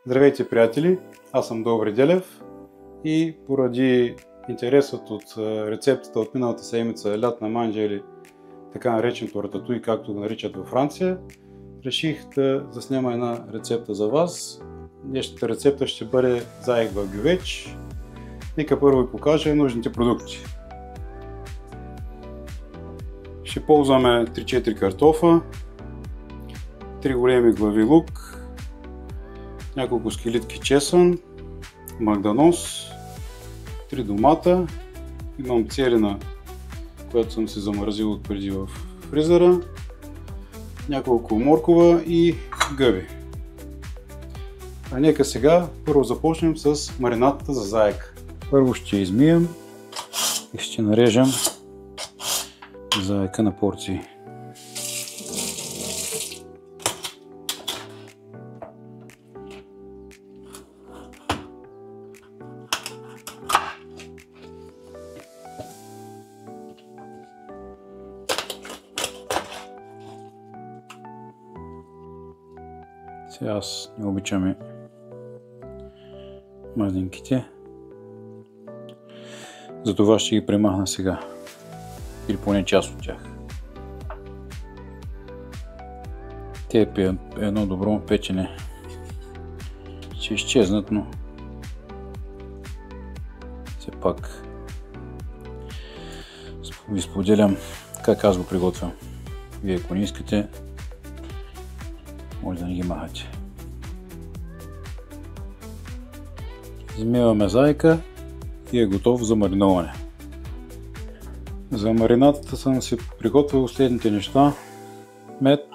Здравейте, приятели! Аз съм Добри Делев и поради интересът от рецептата от миналата седмица лятна манджа или така нареченото рататуй, както го наричат във Франция, реших да заснема една рецепта за вас. Днешната рецепта ще бъде заек в гювеч. Нека първо ви покажа нужните продукти. Ще ползваме 3-4 картофа, 3 големи глави лук, няколко скелитки чесън, магданоз, 3 домата, имам целина, която съм си замразил отпреди в фризера, няколко моркова и гъби. А нека сега първо започнем с маринадата за заек. Първо ще измием и ще нарежем заека на порции. Сега аз не обичам мазнинките, затова ще ги премахна сега, или поне част от тях. Те при едно добро печене ще изчезнат, но все пак ви споделям как аз го приготвям. Вие, ако не искате, може да не ги махате. Измиваме заека и е готов за мариноване. За маринадата съм си приготвил следните неща. Мед.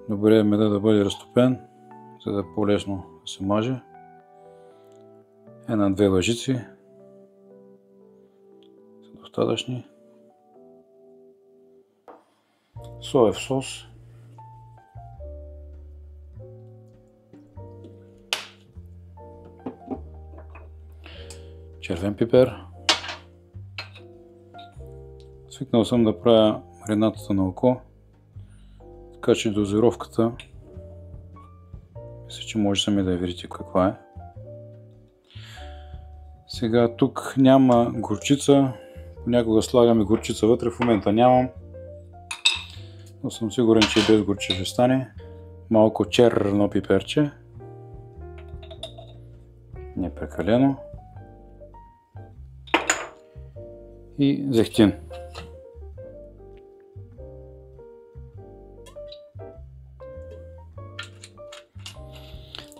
Добре е меда да бъде разтопен, за да е по-лесно да се маже. 1-2 лъжици са достатъчни. Соев сос. Червен пипер. Свикнал съм да правя маринадата на око, така че дозировката мисля, че може сами да я видите каква е. Сега тук няма горчица, понякога слагаме горчица вътре, в момента нямам, но съм сигурен, че без горчица ще стане. Малко черно пиперче, не прекалено, и зехтин.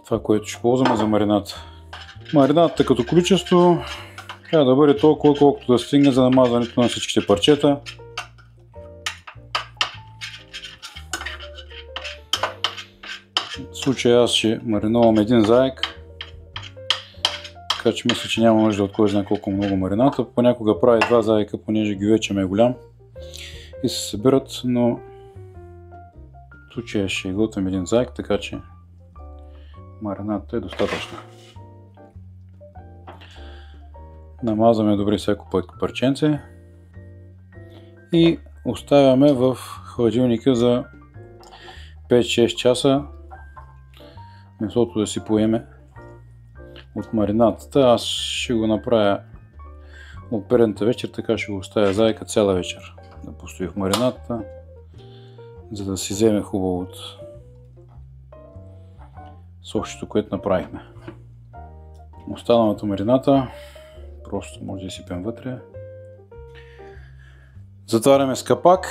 Това, което ще ползваме за маринад. Маринадата като количество трябва да бъде толкова, колкото да стигне за намазването на всичките парчета. В случая аз ще мариновам един заек, така че мисля, че няма нужда от кой знае колко много марината. Понякога прави 2 заека, понеже гювечът е голям и се събират, но в случая ще готвим един заек, така че маринадата е достатъчна. Намазваме добре всяко парченце и оставяме в хладилника за 5-6 часа месото да си поеме от маринадата. Аз ще го направя от предната вечер, така ще го оставя заека цяла вечер да постои в маринадата, за да си вземе хубаво от сокчето, което направихме. Останалата марината просто може да изсипем вътре. Затваряме с капак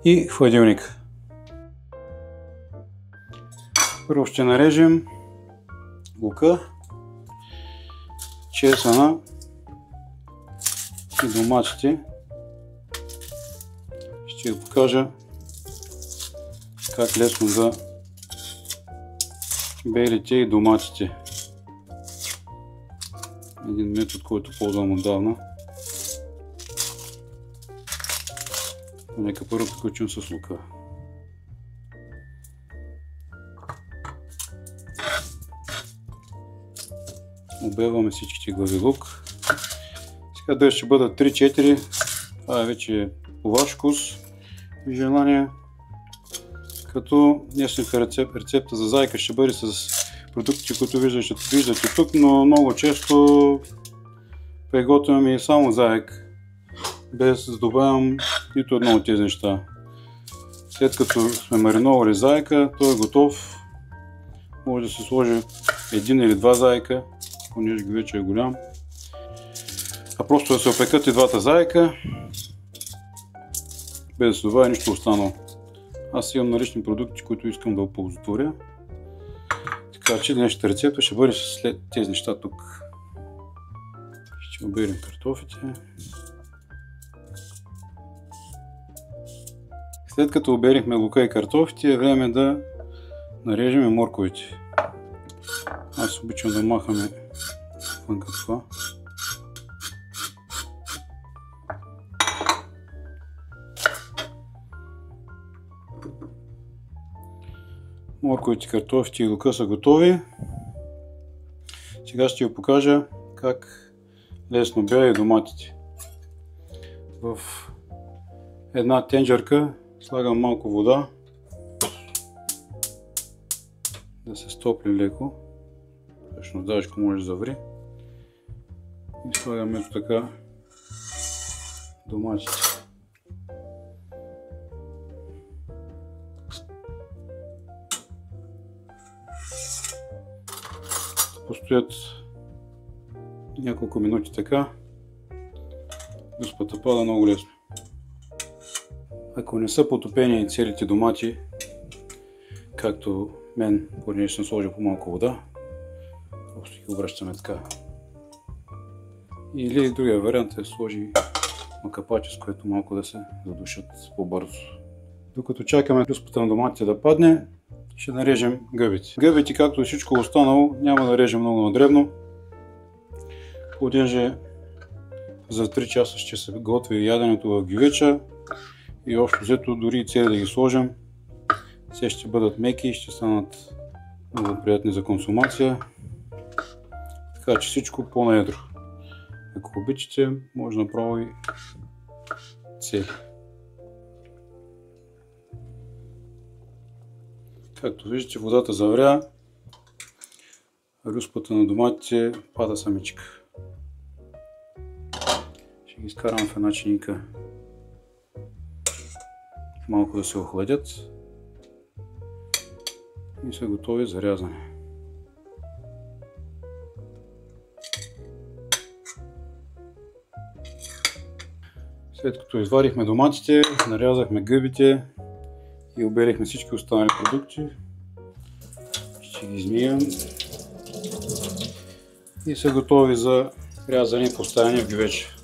и в хладилник. Първо ще нарежем лука, чесъна и доматите. Ще ви покажа как лесно да белите и доматите. Един метод, който ползвам отдавна. Нека първо приключим с лука. Обеваме всичките глави лук. Сега дали ще бъдат 3-4, това е вече по ваш вкус и желание. Като днешната рецепта за зайка ще бъде с продуктите, които виждате тук, но много често приготвяме и само заек, без да добавям нито едно от тези неща. След като сме мариновали зайка, той е готов. Може да се сложи един или два зайка, понеже вече е голям. А просто да се опекат и двата зайка, без да се добавя нищо останало. Аз имам налични продукти, които искам да оползотворя. Така че днешната рецепта ще бъде след тези неща тук. Ще оберем картофите. След като оберихме лука и картофите, е време да нарежем и морковите. Аз обичам да махаме вън като това. Морковите, картофите и лука са готови. Сега ще ви покажа как лесно бяга и доматите. В една тенджерка слагам малко вода, да се стопли леко, всъщност дажко може да заври. И слагам ето така доматите. Постоят няколко минути така, юспата пада много лесно. Ако не са потопени целите домати, както мен, понеже съм сложил по-малко вода, просто ги обръщаме така. Или другия вариант е да сложи макапаче, с което малко да се задушат по-бързо. Докато чакаме юспата на доматите да падне, ще нарежем гъбите. Гъбите, както и всичко останало, няма да режем много надребно, понеже за 3 часа ще се готви яденето в гювеча и общо взето дори и цели да ги сложим, все ще бъдат меки и ще станат много приятни за консумация. Така че всичко по-на едро. Ако обичате, може направо и цели. Както виждате, водата завря, рюспата на доматите пада самичка. Ще ги изкарам в една чиника малко да се охладят и са готови за рязане. След като извадихме доматите, нарязахме гъбите и оберихме всички останали продукти, ще ги измием и са готови за рязане и поставяне в гювеча.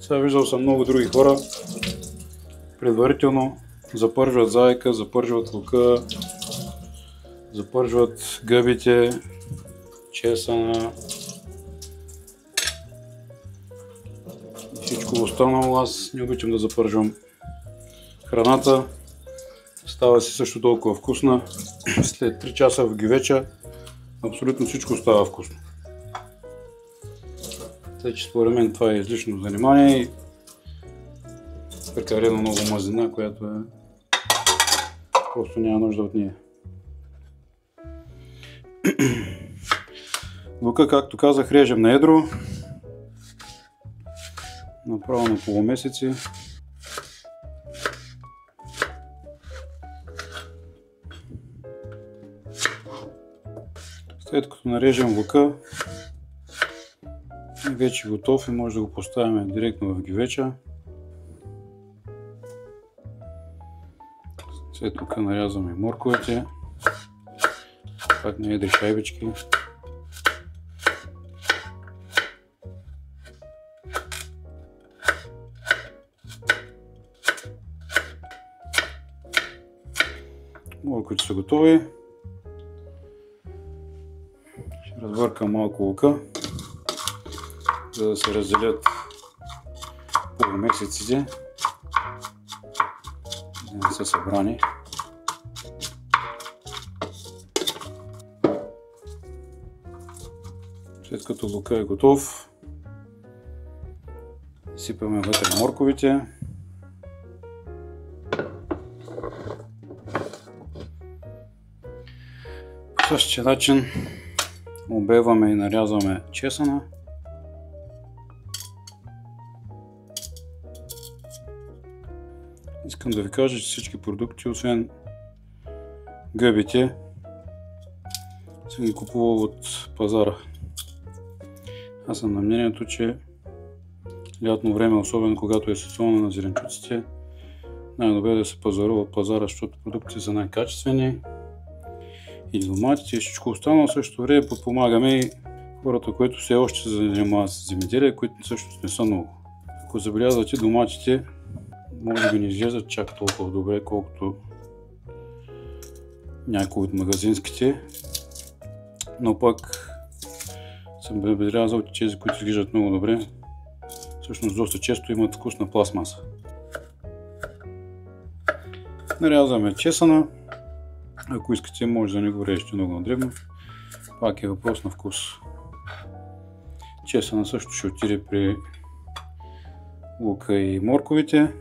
Сега виждал съм много други хора, предварително запържват зайка, запържват лука, запържват гъбите, чесъна и всичко останало. Аз не обичам да запържвам храната. Става си също толкова вкусна. След 3 часа в гювеча абсолютно всичко става вкусно. Тъй че според мен това е излишно занимание и прекалено много мазнина, която е просто няма нужда от нея. Лука, както казах, режем на едро, направо на полумесеци. След като нарежем лука, е вече готов и може да го поставим директно в гювеча. След лука нарязваме морковете, пак на едри шайбички. Морковите са готови. Ще развъркам малко лука, за да се разделят полумесеците, да не са събрани. След като лука е готов, сипаме вътре морковите. същия начин обеваме и нарязваме чесъна. Искам да ви кажа, че всички продукти, освен гъбите, съм ги купувал от пазара. Аз съм на мнението, че лятно време, особено когато е сезона на зеленчуците, най-добре да се пазарува от пазара, защото продуктите са най-качествени и доматите и всичко останало. В същото време подпомагаме и хората, които все още се занимават с земеделие, които всъщност не са много. Ако забелязвате, доматите може би не изглеждат чак толкова добре, колкото някои от магазинските, но пък съм забелязал, че тези, които изглеждат много добре, всъщност доста често имат вкусна пластмаса. Нарязваме чесъна. Ако искате, може да не го режете много на дребно. Пак е въпрос на вкус. Чесъна също ще отиде при лука и морковите.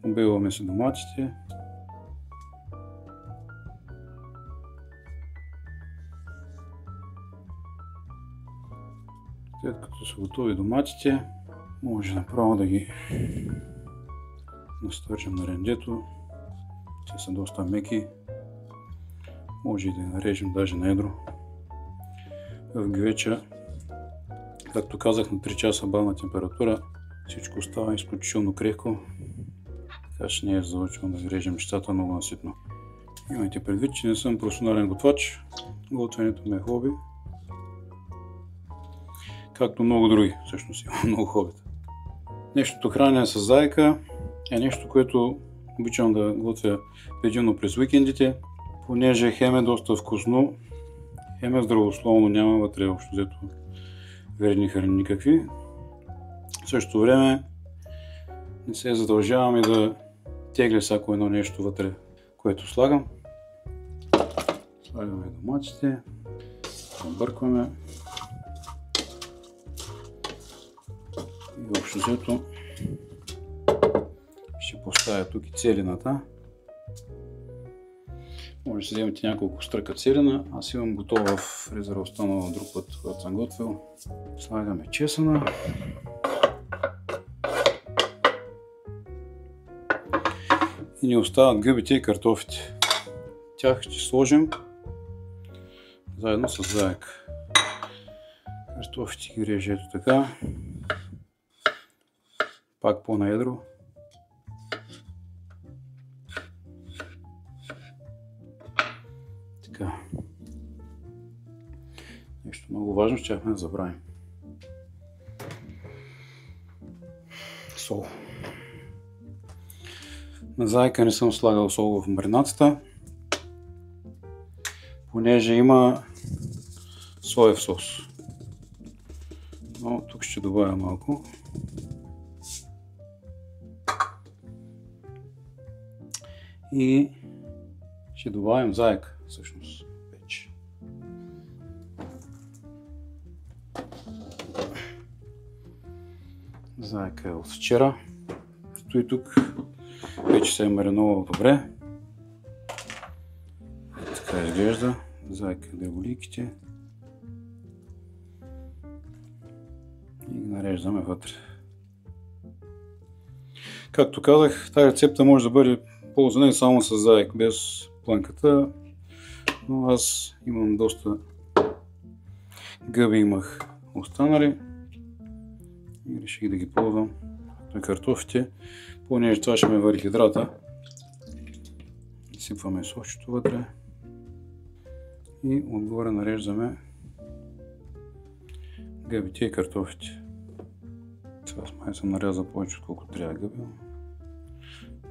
Обеваме се доматите. След като са готови доматите, може направо да ги настържим на рендето. Те са доста меки. Може и да ги нарежем даже на едро. В гювеча, както казах, на 3 часа бавна температура, всичко става изключително крехко. Така че не е задължително да ви режем нещата много наситно. Имайте предвид, че не съм професионален готвач. Готвенето ми е хоби. Както много други, всъщност има много хобита. Нещото хранене с зайка е нещо, което обичам да готвя предимно през уикендите, понеже хем е доста вкусно, хем е здравословно, няма вътре общо взето вредни храни никакви. В същото време не се задължавам и да тегля всяко едно нещо вътре, което слагам. Слагаме доматите, объркваме и общо взето ще поставя тук и целината. Може да си вземете няколко стръка целина. Аз имам готова в фризера, останала друг път, когато съм готвил. Слагаме чесъна. И ни остават гъбите и картофите. Тях ще сложим заедно с заек. Картофите ги режа ето така. Пак по-наедро. Така. Нещо много важно, щяхме да забравим. Сол. На зайка не съм слагал сол в маринацията, понеже има соев сос. Но тук ще добавя малко. И ще добавим заек, всъщност, вече. Заека е от вчера. Стои тук. Вече се е мариновал добре. Така изглежда. Заека е дреболийките. И ги нареждаме вътре. Както казах, тази рецепта може да бъде ползвана и само с заек, без планката. Но аз имам доста гъби, имах останали. И реших да ги ползвам на картофите, понеже това ще ме вари хидрата. Сипваме сочето вътре и отгоре нареждаме гъбите и картофите. Сега май съм нарязал повече, отколкото трябва гъби.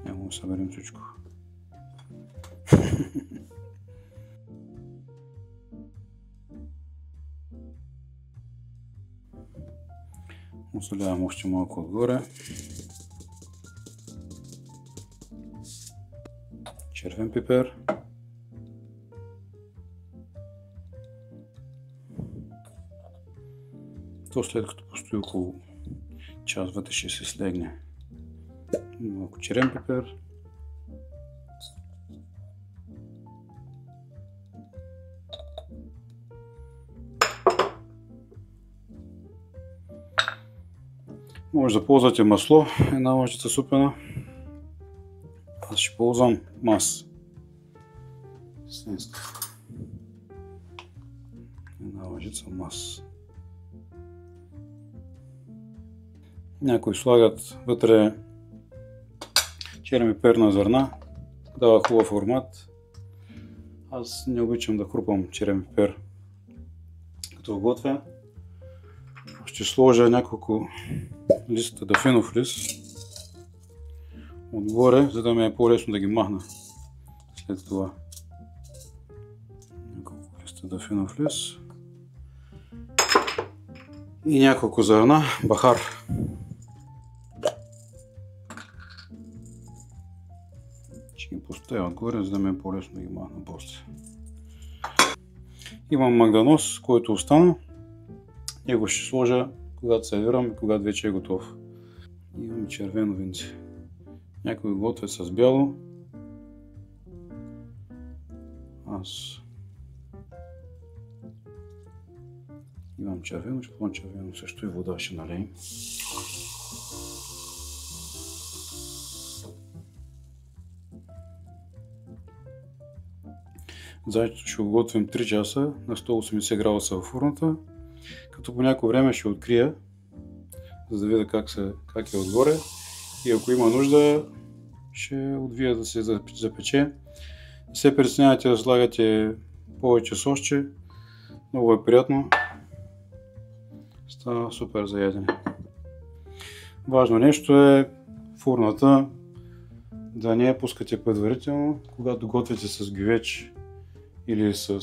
Няма да съберем всичко. Осолявам още малко отгоре. Червен пипер. То след като постои около час вътре ще се слегне. Малко черен пипер. Може да ползвате масло, една лъжица супена. Аз ще ползвам мас. Една лъжица мас. Някои слагат вътре черен пипер на зърна. Дава хубав формат. Аз не обичам да хрупам черен пипер като готвя. Ще сложа няколко листа дафинов лист отгоре, за да ми е по-лесно да ги махна след това. Няколко листа дафинов лист и няколко зърна бахар. Ще ги поставя отгоре, за да ми е по-лесно да ги махна после. Имам магданос, който остана. Него ще сложа, когато сервирам и когато вече е готов. Имам червено винце. Някои готвят с бяло. Аз имам червено, ще ползвам червено също и вода ще налеем. Зайчето ще го готвим 3 часа на 180 градуса в фурната, като по някое време ще открия, за да видя как е отгоре и ако има нужда ще отвия да се запече. Не се притеснявайте да слагате повече сосче, много е приятно, става супер за ядене. Важно нещо е фурната да не я пускате предварително, когато готвите с гювеч или с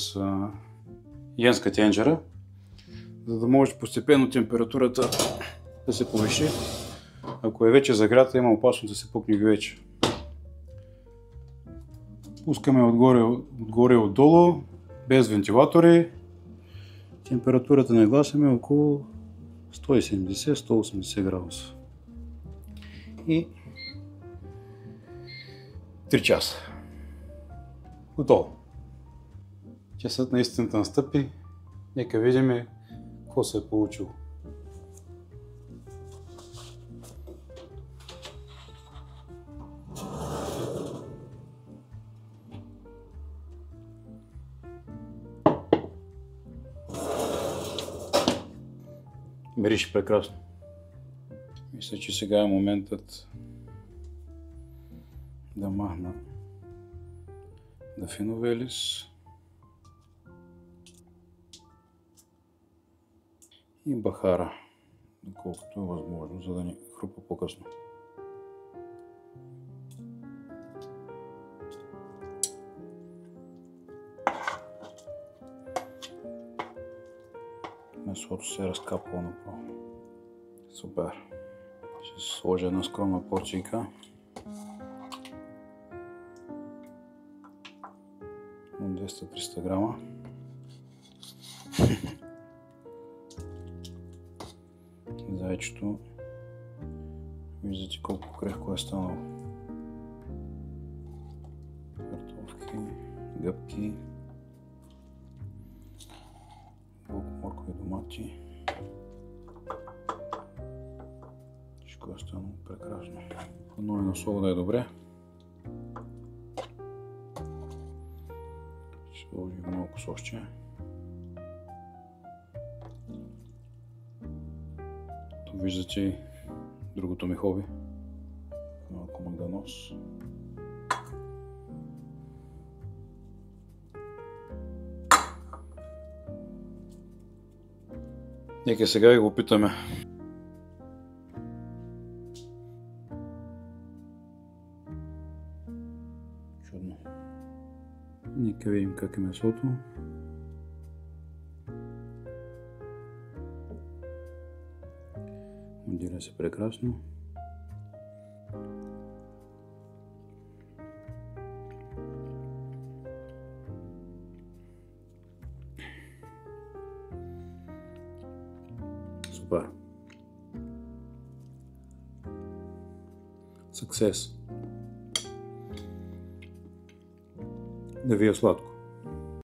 йенска тенджера, за да може постепенно температурата да се повиши. Ако е вече загрята, има опасност да се пукне гювеч. Пускаме отгоре и отдолу, без вентилатори. Температурата нагласяме около 170-180 градуса. И 3 часа. Готово. Часът на истината настъпи. Нека видим какво се е получило. Мирише прекрасно. Мисля, че сега е моментът да махна дафиновия лист и бахара, доколкото е възможно, за да ни хрупа по-късно. Месото се е разкапало направо. Супер. Ще сложа една скромна порцийка. На 200-300 грама. Зайчето. Виждате колко крехко е станало. Картофки, гъбки, лук, морква и домати. Всичко е станало прекрасно. Отново на сол да е добре. Ще сложим малко сосче. Тук виждате другото ми хоби. Малко магданос. Нека сега и го опитаме. Чудно. Нека видим как е месото. Отделя се прекрасно. Супер. Success. Да ви е сладко.